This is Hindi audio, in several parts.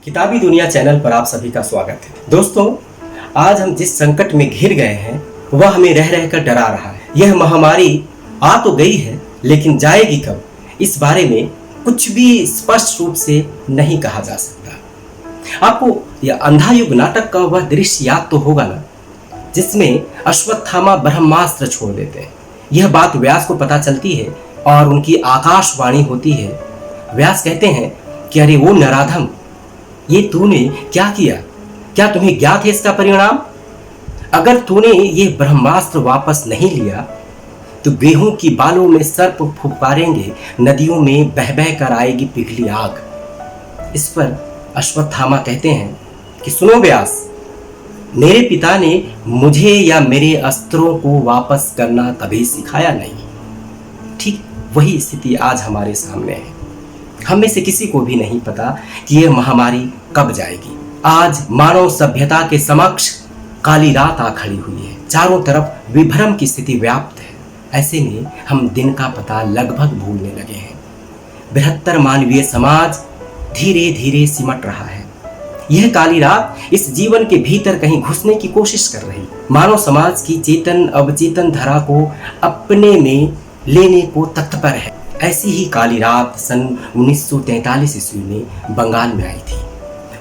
किताबी दुनिया चैनल पर आप सभी का स्वागत है। दोस्तों, आज हम जिस संकट में घिर गए हैं वह हमें रह रहकर डरा रहा है। यह महामारी आ तो गई है, लेकिन जाएगी कब, इस बारे में कुछ भी स्पष्ट रूप से नहीं कहा जा सकता। आपको यह अंधा युग नाटक का वह दृश्य याद तो होगा ना, जिसमें अश्वत्थामा ब्रह्मास्त्र छोड़ देते हैं। यह बात व्यास को पता चलती है और उनकी आकाशवाणी होती है। व्यास कहते हैं कि अरे वो नराधम, ये तूने क्या किया? क्या तुम्हें ज्ञात है इसका परिणाम? अगर तूने ये ब्रह्मास्त्र वापस नहीं लिया तो गेहूं की बालों में सर्प फुफकारेंगे, नदियों में बह बह कर आएगी पिघली आग। इस पर अश्वत्थामा कहते हैं कि सुनो व्यास, मेरे पिता ने मुझे या मेरे अस्त्रों को वापस करना कभी सिखाया नहीं। ठीक वही स्थिति आज हमारे सामने है। हम में से किसी को भी नहीं पता कि यह महामारी कब जाएगी। आज मानव सभ्यता के समक्ष काली रात आ खड़ी हुई है। चारों तरफ विभ्रम की स्थिति व्याप्त है। ऐसे में हम दिन का पता लगभग भूलने लगे हैं। बृहत्तर मानवीय समाज धीरे धीरे सिमट रहा है। यह काली रात इस जीवन के भीतर कहीं घुसने की कोशिश कर रही, मानव समाज की चेतन अवचेतन धरा को अपने में लेने को तत्पर है। ऐसी ही काली रात सन 1943 ईस्वी में बंगाल में आई थी।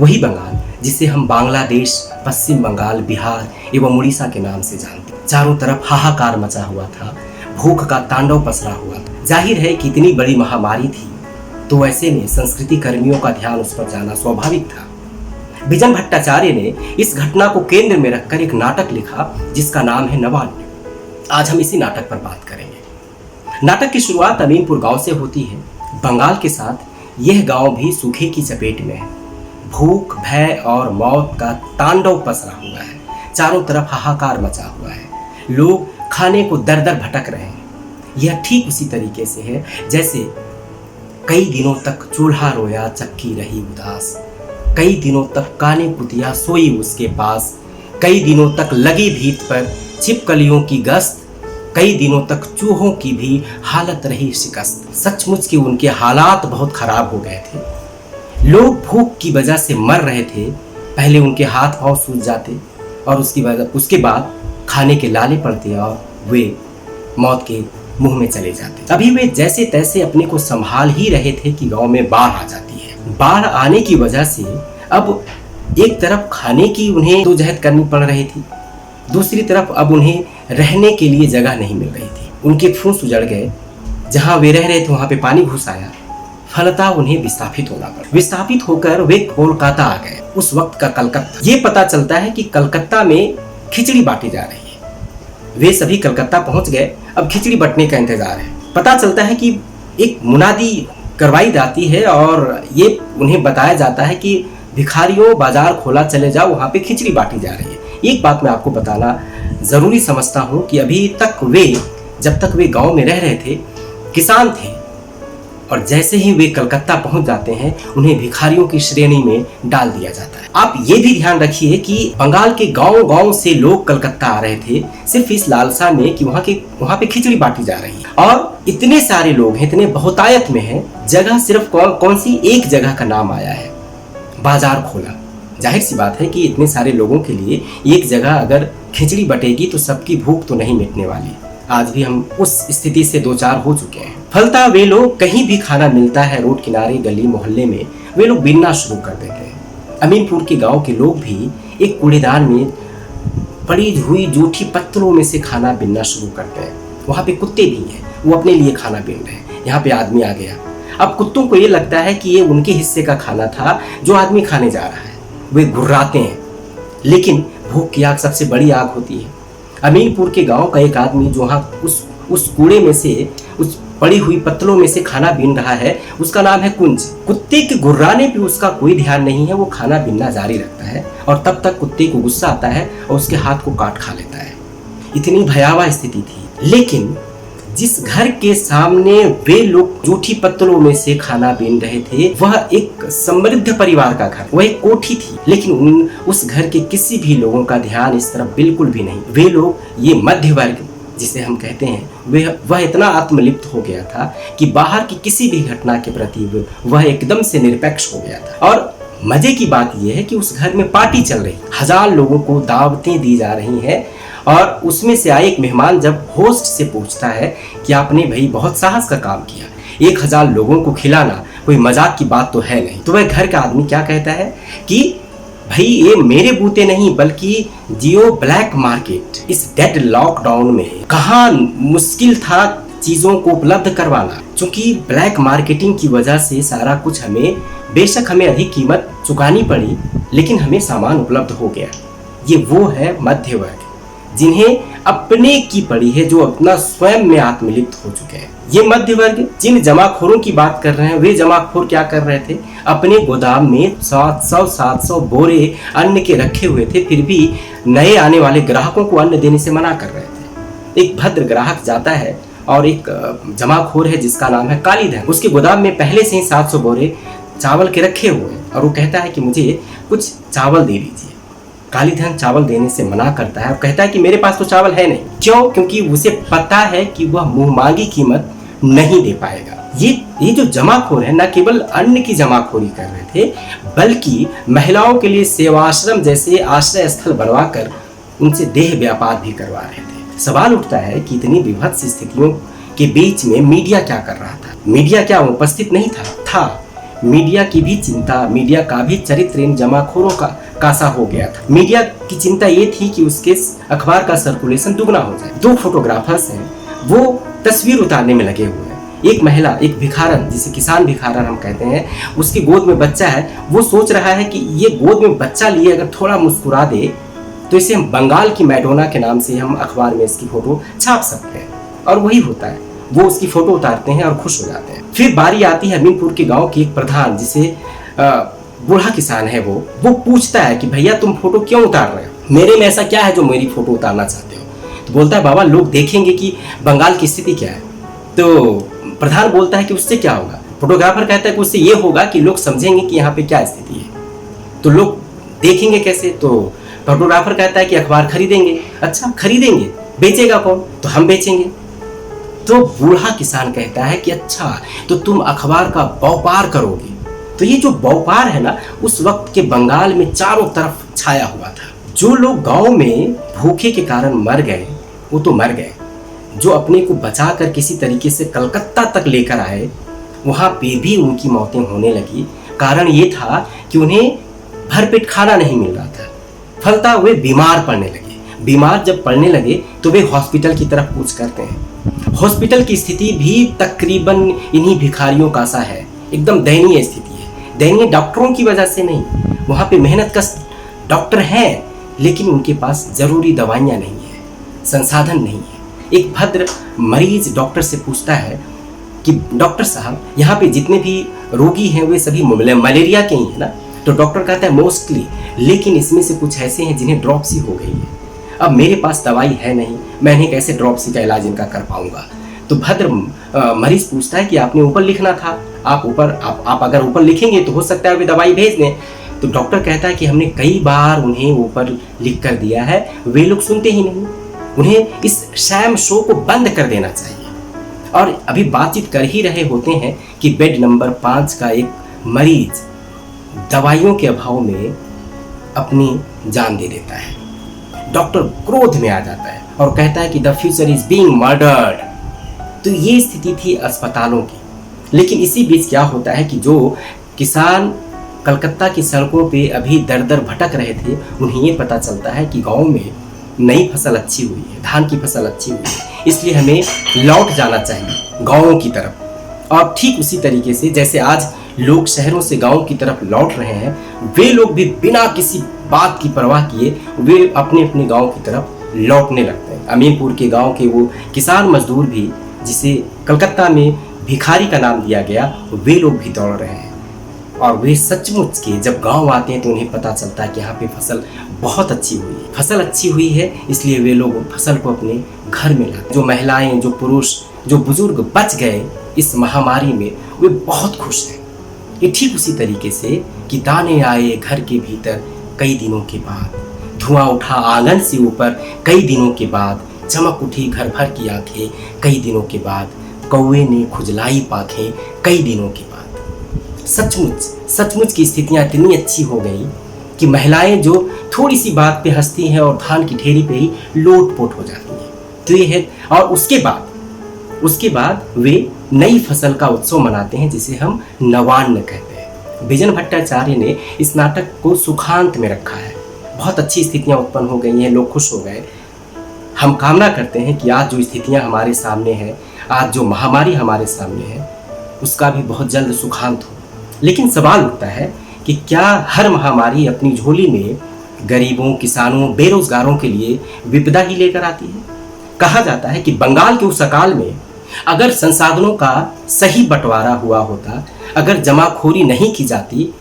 वही बंगाल जिसे हम बांग्लादेश, पश्चिम बंगाल, बिहार एवं उड़ीसा के नाम से जानते हैं। चारों तरफ हाहाकार मचा हुआ था, भूख का तांडव पसरा हुआ था। जाहिर है कि इतनी बड़ी महामारी थी, तो ऐसे में संस्कृति कर्मियों का ध्यान उस पर जाना स्वाभाविक था। बिजन भट्टाचार्य ने इस घटना को केंद्र में रखकर एक नाटक लिखा जिसका नाम है नवान्न। आज हम इसी नाटक पर बात करेंगे। नाटक की शुरुआत अमीनपुर गांव से होती है। बंगाल के साथ यह गांव भी सूखे की चपेट में है। भूख, भय और मौत का तांडव पसरा हुआ है। चारों तरफ हाहाकार मचा हुआ है। लोग खाने को दर दर भटक रहे हैं। यह ठीक उसी तरीके से है जैसे कई दिनों तक चूल्हा रोया, चक्की रही उदास। कई दिनों तक काने कुतिया सोई उसके पास। कई दिनों तक लगी भीत पर छिपकलियों की गश्त। कई दिनों तक चूहों की भी हालत रही शिकस्त। सचमुच के उनके हालात बहुत खराब हो गए थे। लोग भूख की वजह से मर रहे थे। पहले उनके हाथ पांव सूज जाते और उसके बाद खाने के लाले पड़ते और वे मौत के मुंह में चले जाते। अभी वे जैसे तैसे अपने को संभाल ही रहे थे कि गांव में बाढ़ आ जाती है। बाढ़ आने की वजह से अब एक तरफ खाने की उन्हें जहद करनी पड़ रही थी, दूसरी तरफ अब उन्हें रहने के लिए जगह नहीं मिल रही थी। उनके फूस उजड़ गए। जहां वे रह रहे थे वहां पे पानी घुस आया। फलतः उन्हें विस्थापित होना पड़ा। विस्थापित होकर वे कोलकाता आ गए। उस वक्त का कलकत्ता। ये पता चलता है कि कलकत्ता में खिचड़ी बांटी जा रही है। वे सभी कलकत्ता पहुंच गए। अब खिचड़ी बंटने का इंतजार है। पता चलता है कि एक मुनादी करवाई जाती है और ये उन्हें बताया जाता है कि भिखारियों, बाजार खोला, चले जाओ, वहां पे खिचड़ी बांटी जा रही है। एक बात मैं आपको बताना जरूरी समझता हूं कि अभी तक जब तक वे गांव में रह रहे थे, किसान थे, और जैसे ही वे कलकत्ता पहुंच जाते हैं उन्हें भिखारियों की श्रेणी में डाल दिया जाता है। आप ये भी ध्यान रखिए कि बंगाल के गांव-गांव से लोग कलकत्ता आ रहे थे सिर्फ इस लालसा में कि वहां पे खिचड़ी बांटी जा रही है। और इतने सारे लोग हैं, इतने बहुतायत में हैं, जगह सिर्फ कौन सी एक जगह का नाम आया है, बाजार खोला। जाहिर सी बात है कि इतने सारे लोगों के लिए एक जगह अगर खिचड़ी बटेगी तो सबकी भूख तो नहीं मिटने वाली। आज भी हम उस स्थिति से दो चार हो चुके हैं। फलतः वे लोग कहीं भी खाना मिलता है, रोड किनारे, गली मोहल्ले में वे लोग बीनना शुरू कर देते हैं। अमीनपुर के गांव के लोग भी एक कूड़ेदान में पड़ी हुई जूठी पत्तलों में से खाना बीनना शुरू करते हैं। वहाँ पे कुत्ते भी हैं, वो अपने लिए खाना बीन रहे हैं। यहाँ पे आदमी आ गया। अब कुत्तों को ये लगता है कि ये उनके हिस्से का खाना था जो आदमी खाने जा रहा है। वे घुर्राते हैं, लेकिन भूख की आग सबसे बड़ी आग होती है। अमीनपुर के गांव का एक आदमी जो वहाँ उस कूड़े में से, उस पड़ी हुई पत्तलों में से खाना बीन रहा है, उसका नाम है कुंज। कुत्ते के गुर्राने पे उसका कोई ध्यान नहीं है। वो खाना बीनना जारी रखता है और तब तक कुत्ते को गुस्सा आता है और उसके हाथ को काट खा लेता है। इतनी भयावह स्थिति थी। लेकिन जिस घर के सामने वे लोग जूठी पत्तलों में से खाना बीन रहे थे, वह एक समृद्ध परिवार का घर, वह एक कोठी थी। लेकिन उस घर के किसी भी लोगों का ध्यान इस तरफ बिल्कुल भी नहीं। वे लोग, ये मध्य वर्ग जिसे हम कहते हैं, वह इतना आत्मलिप्त हो गया था कि बाहर की किसी भी घटना के प्रति वह एकदम से निरपेक्ष हो गया था। और मजे की बात यह है कि उस घर में पार्टी चल रही, 1000 लोगों को दावतें दी जा रही हैं और उसमें से आए एक मेहमान जब होस्ट से पूछता है कि आपने भाई बहुत साहस का काम किया, 1000 लोगों को खिलाना कोई मजाक की बात तो है नहीं। तो वह घर का आदमी क्या कहता है कि भाई ये मेरे बूते नहीं बल्कि जियो ब्लैक मार्केट, इस डेड लॉकडाउन में कहाँ मुश्किल था चीजों को उपलब्ध करवाना, क्योंकि ब्लैक मार्केटिंग की वजह से सारा कुछ बेशक हमें अधिक कीमत चुकानी पड़ी लेकिन हमें सामान उपलब्ध हो गया। ये वो है मध्य वर्ग जिन्हें अपने की पड़ी है, जो अपना स्वयं में आत्मलिप्त हो चुके हैं। ये मध्य वर्ग जिन जमाखोरों की बात कर रहे हैं, वे जमाखोर क्या कर रहे थे, अपने गोदाम में 700 बोरे अन्न के रखे हुए थे, फिर भी नए आने वाले ग्राहकों को अन्न देने से मना कर रहे थे। एक भद्र ग्राहक जाता है और एक जमाखोर है जिसका नाम है कालीधन, उसके गोदाम में पहले से ही 700 बोरे चावल के रखे हुए हैं और वो कहता है कि मुझे कुछ चावल दे दीजिए। कालीधन चावल देने से मना करता है और कहता है कि मेरे पास तो चावल है नहीं। क्यों? क्योंकि उसे पता है कि वह मुंह मांगी कीमत नहीं दे पाएगा। ये जो जमाखोर है न केवल अन्न की जमाखोरी कर रहे थे बल्कि महिलाओं के लिए सेवाश्रम जैसे आश्रय स्थल बनवाकर उनसे देह व्यापार भी करवा रहे थे। सवाल उठता है कि इतनी विभत्स स्थितियों के बीच में मीडिया क्या कर रहा था? मीडिया क्या उपस्थित नहीं था? मीडिया की भी चिंता, मीडिया का भी चरित्र इन जमाखोरों का सा हो गया था। मीडिया की चिंता ये थी कि उसके अखबार का सर्कुलेशन दुगना हो जाए। 2 फोटोग्राफर्स हैं, वो तस्वीर उतारने में लगे हुए हैं। एक महिला, एक भिखारन जिसे किसान भिखारन हम कहते हैं, उसके गोद में बच्चा है। वो सोच रहा है कि ये गोद में बच्चा लिए अगर थोड़ा मुस्कुरा दे तो इसे हम बंगाल की मैडोना के नाम से हम अखबार में इसकी फोटो छाप सकते हैं। और वही होता है, वो उसकी फोटो उतारते हैं और खुश हो जाते हैं। फिर बारी आती है अमीनपुर के गांव के एक प्रधान जिसे बूढ़ा किसान है, वो पूछता है कि भैया तुम फोटो क्यों उतार रहे हो, मेरे में ऐसा क्या है जो मेरी फोटो उतारना चाहते हो? तो बोलता है बाबा लोग देखेंगे कि बंगाल की स्थिति क्या है। तो प्रधान बोलता है कि उससे क्या होगा? फोटोग्राफर कहता है कि उससे ये होगा कि लोग समझेंगे कि यहाँ पे क्या स्थिति है। तो लोग देखेंगे कैसे? तो फोटोग्राफर कहता है कि अखबार खरीदेंगे। अच्छा खरीदेंगे, बेचेगा कौन? तो हम बेचेंगे। तो बूढ़ा किसान कहता है कि अच्छा तो तुम अखबार का व्यापार करोगे। तो ये जो व्यापार है ना, उस वक्त के बंगाल में चारों तरफ छाया हुआ था। जो लोग गांव में भूखे के कारण मर गए वो तो मर गए, जो अपने को बचाकर किसी तरीके से कलकत्ता तक लेकर आए वहां पे भी उनकी मौतें होने लगी। कारण ये था कि उन्हें भरपेट खाना नहीं मिल रहा था, फलता वे बीमार पड़ने लगे। बीमार जब पड़ने लगे तो वे हॉस्पिटल की तरफ कूच करते हैं। हॉस्पिटल की स्थिति भी तकरीबन इन्हीं भिखारियों का सा है, एकदम दयनीय स्थिति है। दयनीय डॉक्टरों की वजह से नहीं, वहाँ पे मेहनत कश डॉक्टर हैं लेकिन उनके पास जरूरी दवाइयाँ नहीं है, संसाधन नहीं है। एक भद्र मरीज डॉक्टर से पूछता है कि डॉक्टर साहब यहाँ पे जितने भी रोगी हैं वे सभी मलेरिया के ही हैं ना? तो डॉक्टर कहता है मोस्टली, लेकिन इसमें से कुछ ऐसे हैं जिन्हें ड्रॉप्सी हो गई है। अब मेरे पास दवाई है नहीं, मैं इन्हें कैसे ड्रॉप्सी का इलाज इनका कर पाऊंगा? तो भद्र मरीज पूछता है कि आपने ऊपर लिखना था, आप अगर ऊपर लिखेंगे तो हो सकता है वे दवाई भेज दें। तो डॉक्टर कहता है कि हमने कई बार उन्हें ऊपर लिख कर दिया है, वे लोग सुनते ही नहीं। उन्हें इस शैम शो को बंद कर देना चाहिए। और अभी बातचीत कर ही रहे होते हैं कि बेड नंबर 5 का एक मरीज दवाइयों के अभाव में अपनी जान दे देता है। डॉक्टर क्रोध में आ जाता है और कहता है कि the future is being murdered. तो ये स्थिति थी अस्पतालों की। लेकिन इसी बीच क्या होता है कि जो किसान कलकत्ता की सड़कों पे अभी दर दर भटक रहे थे, उन्हें ये पता चलता है कि गांव में नई फसल अच्छी हुई है, धान की फसल अच्छी हुई है, इसलिए हमें लौट जाना चाहिए गाँवों की तरफ। और ठीक उसी तरीके से जैसे आज लोग शहरों से गांव की तरफ लौट रहे हैं, वे लोग भी बिना किसी बात की परवाह किए वे अपने अपने गांव की तरफ लौटने लगते हैं। अमीनपुर के गांव के वो किसान मजदूर भी, जिसे कलकत्ता में भिखारी का नाम दिया गया, वे लोग भी दौड़ रहे हैं। और वे सचमुच के जब गांव आते हैं तो उन्हें पता चलता है कि यहाँ पे फसल बहुत अच्छी हुई है। फसल अच्छी हुई है इसलिए वे लोग फसल को अपने घर में लाते। जो महिलाएं, जो पुरुष, जो बुजुर्ग बच गए इस महामारी में, वे बहुत खुश हैं। ये ठीक उसी तरीके से कि दाने आए घर के भीतर कई दिनों के बाद, धुआं उठा आंगन से ऊपर कई दिनों के बाद, चमक उठी घर भर की आंखें कई दिनों के बाद, कौवे ने खुजलाई पाखें कई दिनों के बाद। सचमुच सचमुच की स्थितियां इतनी अच्छी हो गई कि महिलाएं जो थोड़ी सी बात पे हंसती हैं और धान की ढेरी पे ही लोटपोट हो जाती हैं। तो ये है। और उसके बाद वे नई फसल का उत्सव मनाते हैं जिसे हम नवान्न कहते हैं। बिजन भट्टाचार्य ने इस नाटक को सुखांत में रखा है। बहुत अच्छी स्थितियां उत्पन्न हो गई हैं, लोग खुश हो गए। हम कामना करते हैं कि आज जो स्थितियां हमारे सामने है, आज जो महामारी हमारे सामने है, उसका भी बहुत जल्द सुखांत हो। लेकिन सवाल उठता है कि क्या हर महामारी अपनी झोली में गरीबों, किसानों, बेरोजगारों के लिए विपदा ही लेकर आती है? कहा जाता है कि बंगाल के उस अकाल में अगर संसाधनों का सही बंटवारा हुआ होता, अगर जमाखोरी नहीं की जाती,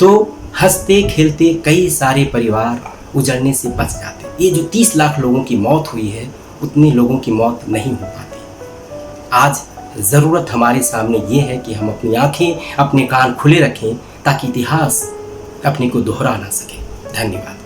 तो हंसते खेलते कई सारे परिवार उजड़ने से बच जाते। ये जो 30 लाख लोगों की मौत हुई है, उतने लोगों की मौत नहीं हो पाती। आज ज़रूरत हमारे सामने ये है कि हम अपनी आंखें, अपने कान खुले रखें ताकि इतिहास अपने को दोहरा ना सके। धन्यवाद।